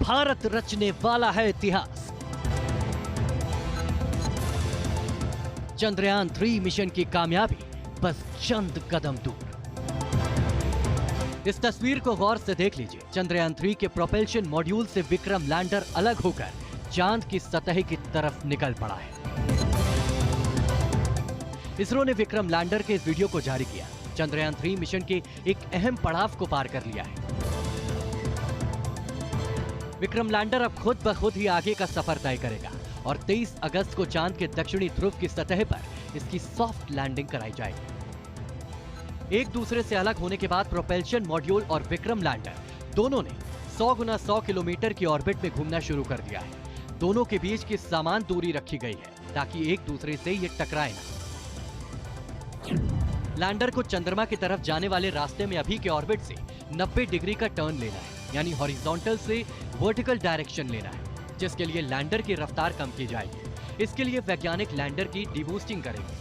भारत रचने वाला है इतिहास। चंद्रयान 3 मिशन की कामयाबी बस चंद कदम दूर। इस तस्वीर को गौर से देख लीजिए। चंद्रयान 3 के प्रोपल्शन मॉड्यूल से विक्रम लैंडर अलग होकर चांद की सतह की तरफ निकल पड़ा है। इसरो ने विक्रम लैंडर के इस वीडियो को जारी किया। चंद्रयान 3 मिशन के एक अहम पड़ाव को पार कर लिया है। विक्रम लैंडर अब खुद ब खुद ही आगे का सफर तय करेगा और 23 अगस्त को चांद के दक्षिणी ध्रुव की सतह पर इसकी सॉफ्ट लैंडिंग कराई जाएगी। एक दूसरे से अलग होने के बाद प्रोपल्शन मॉड्यूल और विक्रम लैंडर दोनों ने 100 गुना 100 किलोमीटर की ऑर्बिट में घूमना शुरू कर दिया है। दोनों के बीच की समान दूरी रखी गई है ताकि एक दूसरे से ये टकराए ना। लैंडर को चंद्रमा की तरफ जाने वाले रास्ते में अभी के ऑर्बिट से 90 डिग्री का टर्न लेना है, यानी हॉरिजॉन्टल से वर्टिकल डायरेक्शन लेना है, जिसके लिए लैंडर की रफ्तार कम की जाएगी। इसके लिए वैज्ञानिक लैंडर की डीबूस्टिंग करेंगे।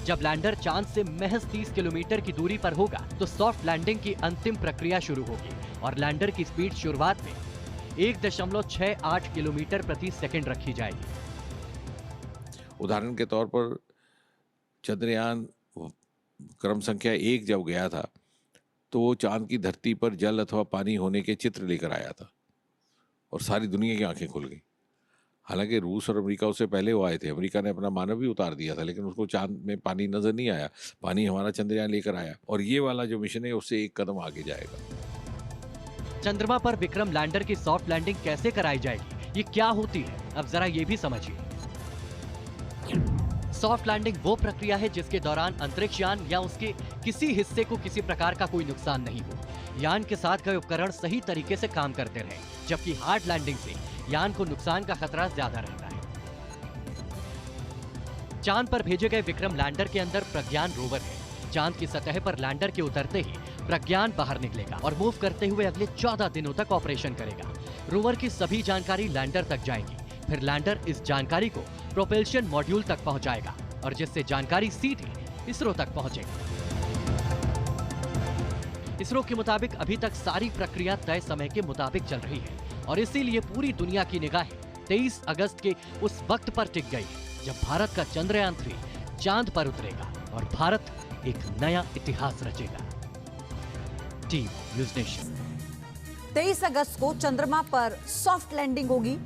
जब लैंडर चांद से महज 30 किलोमीटर की दूरी पर होगा तो सॉफ्ट लैंडिंग की अंतिम प्रक्रिया शुरू होगी और लैंडर की स्पीड शुरुआत में 1.68 किलोमीटर प्रति सेकंड रखी जाएगी। उदाहरण के तौर पर चंद्रयान क्रम संख्या 1 जब गया था तो वो चांद की धरती पर जल अथवा पानी होने के चित्र लेकर आया था और सारी दुनिया की आंखें खुल गई। हालांकि रूस और अमेरिका उससे पहले वो आए थे। अमेरिका ने अपना मानव भी उतार दिया था, लेकिन उसको चांद में पानी नजर नहीं आया। पानी हमारा चंद्रयान लेकर आया और ये वाला जो मिशन है उससे एक कदम आगे जाएगा। चंद्रमा पर विक्रम लैंडर की सॉफ्ट लैंडिंग कैसे कराई जाएगी, ये क्या होती है, अब जरा ये भी समझिए। सॉफ्ट लैंडिंग वो प्रक्रिया है जिसके दौरान अंतरिक्ष यान या उसके किसी हिस्से को किसी प्रकार का कोई नुकसान नहीं हो। यान के साथ गए उपकरण सही तरीके से काम करते रहें, जबकि हार्ड लैंडिंग से यान को नुकसान का खतरा ज्यादा रहता है। चांद पर भेजे गए विक्रम लैंडर के अंदर प्रज्ञान रोवर है। चांद की सतह पर लैंडर के उतरते ही प्रज्ञान बाहर निकलेगा और मूव करते हुए अगले 14 दिनों तक ऑपरेशन करेगा। रोवर की सभी जानकारी लैंडर तक जाएगी, फिर लैंडर इस जानकारी को प्रोपल्शन मॉड्यूल तक पहुंचाएगा और जिससे जानकारी सीधे इसरो तक पहुंचेगी। इसरो के मुताबिक अभी तक सारी प्रक्रिया तय समय के मुताबिक चल रही है और इसीलिए पूरी दुनिया की निगाहें 23 अगस्त के उस वक्त पर टिक गई है जब भारत का चंद्रयान 3 चांद पर उतरेगा और भारत एक नया इतिहास रचेगा। Team News Nation. 23 अगस्त को चंद्रमा पर सॉफ्ट लैंडिंग होगी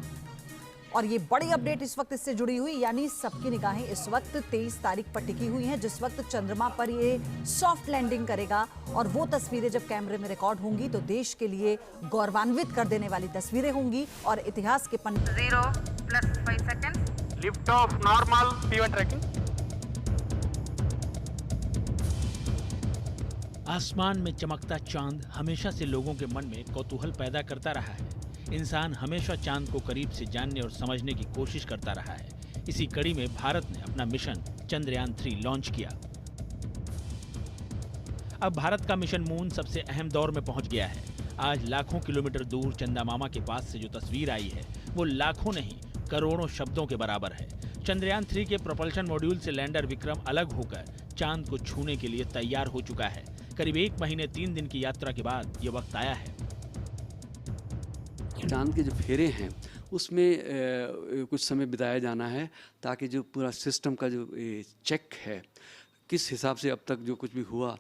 और ये बड़ी अपडेट इस वक्त इससे जुड़ी हुई, यानी सबकी निगाहें इस वक्त 23 तारीख पर टिकी हुई हैं जिस वक्त चंद्रमा पर ये सॉफ्ट लैंडिंग करेगा। और वो तस्वीरें जब कैमरे में रिकॉर्ड होंगी तो देश के लिए गौरवान्वित कर देने वाली तस्वीरें होंगी और इतिहास के पन्ने 0 + 5 second lift off normal P1 tracking. आसमान में चमकता चांद हमेशा से लोगों के मन में कौतूहल पैदा करता रहा है। इंसान हमेशा चांद को करीब से जानने और समझने की कोशिश करता रहा है। इसी कड़ी में भारत ने अपना मिशन चंद्रयान 3 लॉन्च किया। अब भारत का मिशन मून सबसे अहम दौर में पहुंच गया है। आज लाखों किलोमीटर दूर चंदा मामा के पास से जो तस्वीर आई है वो लाखों नहीं करोड़ों शब्दों के बराबर है। चंद्रयान 3 के प्रोपल्शन मॉड्यूल से लैंडर विक्रम अलग होकर चांद को छूने के लिए तैयार हो चुका है। करीब 1 महीने 3 दिन की यात्रा के बाद ये वक्त आया है। चांद के जो फेरे हैं उसमें कुछ समय बिताया जाना है ताकि जो पूरा सिस्टम का जो चेक है, किस हिसाब से अब तक जो कुछ भी हुआ,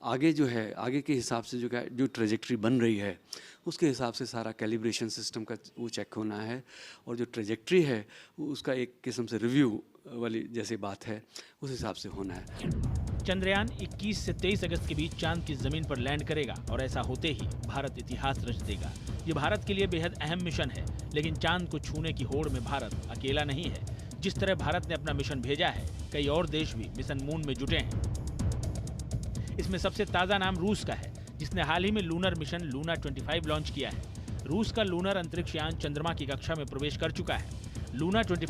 आगे जो है आगे के हिसाब से जो ट्रेजेक्ट्री बन रही है उसके हिसाब से सारा कैलिब्रेशन सिस्टम का वो चेक होना है और जो ट्रेजेक्ट्री है उसका एक किस्म से रिव्यू वाली जैसी बात है उस हिसाब से होना है। चंद्रयान 21 से 23 अगस्त के बीच चांद की जमीन पर लैंड करेगा और ऐसा होते ही भारत इतिहास रच देगा। ये भारत के लिए बेहद अहम मिशन है, लेकिन चांद को छूने की होड़ में भारत अकेला नहीं है। जिस तरह भारत ने अपना मिशन भेजा है, कई और देश भी मिशन मून में जुटे हैं। इसमें सबसे ताज़ा नाम रूस का है, जिसने हाल ही में लूनर मिशन लूना 25 लॉन्च किया है। रूस का लूनर अंतरिक्ष यान चंद्रमा की कक्षा में प्रवेश कर चुका है। लूना 25